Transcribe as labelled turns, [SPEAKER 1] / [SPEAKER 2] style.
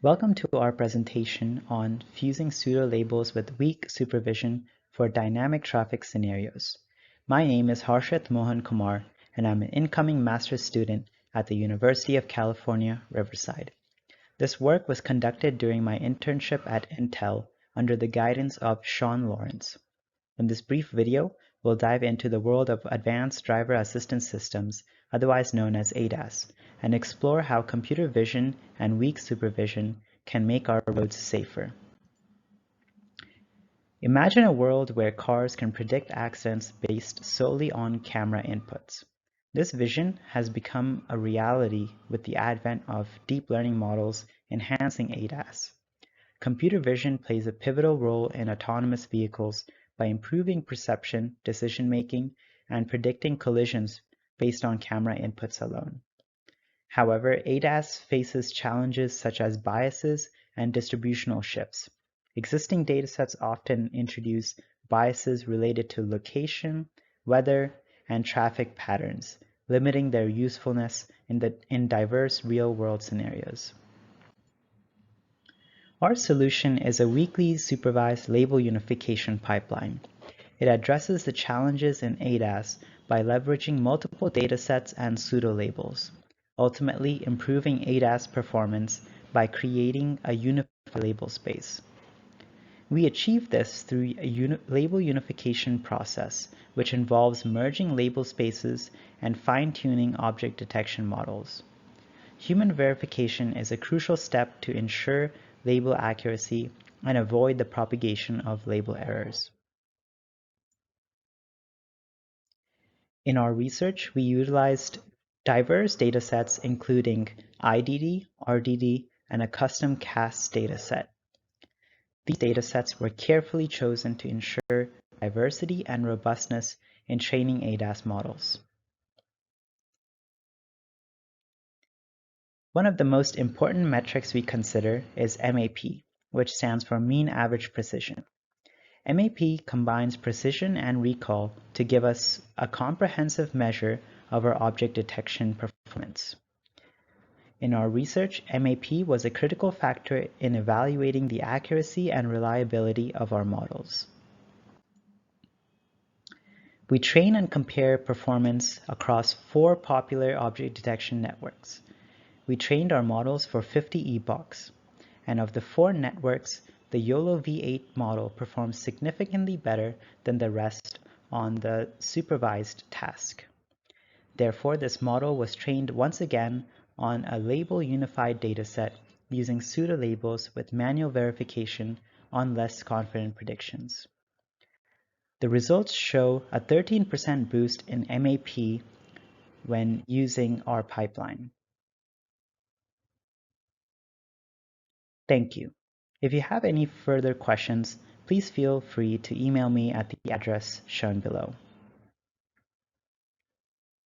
[SPEAKER 1] Welcome to our presentation on fusing pseudo labels with weak supervision for dynamic traffic scenarios. My name is Harshit Mohan Kumar, and I'm an incoming master's student at the University of California, Riverside. This work was conducted during my internship at Intel under the guidance of Sean Lawrence. In this brief video, we'll dive into the world of advanced driver assistance systems, otherwise known as ADAS, and explore how computer vision and weak supervision can make our roads safer. Imagine a world where cars can predict accidents based solely on camera inputs. This vision has become a reality with the advent of deep learning models enhancing ADAS. Computer vision plays a pivotal role in autonomous vehicles by improving perception, decision-making, and predicting collisions based on camera inputs alone. However, ADAS faces challenges such as biases and distributional shifts. Existing datasets often introduce biases related to location, weather, and traffic patterns, limiting their usefulness in diverse real-world scenarios. Our solution is a weakly supervised label unification pipeline. It addresses the challenges in ADAS by leveraging multiple datasets and pseudo-labels, ultimately improving ADAS performance by creating a unified label space. We achieve this through a label unification process, which involves merging label spaces and fine-tuning object detection models. Human verification is a crucial step to ensure label accuracy and avoid the propagation of label errors. In our research, we utilized diverse datasets including IDD, RDD, and a custom CAST dataset. These datasets were carefully chosen to ensure diversity and robustness in training ADAS models. One of the most important metrics we consider is MAP, which stands for Mean Average Precision. MAP combines precision and recall to give us a comprehensive measure of our object detection performance. In our research, MAP was a critical factor in evaluating the accuracy and reliability of our models. We train and compare performance across 4 popular object detection networks. We trained our models for 50 epochs, and of the 4 networks, the YOLO V8 model performs significantly better than the rest on the supervised task. Therefore, this model was trained once again on a label unified dataset using pseudo labels with manual verification on less confident predictions. The results show a 13% boost in MAP when using our pipeline. Thank you. If you have any further questions, please feel free to email me at the address shown below.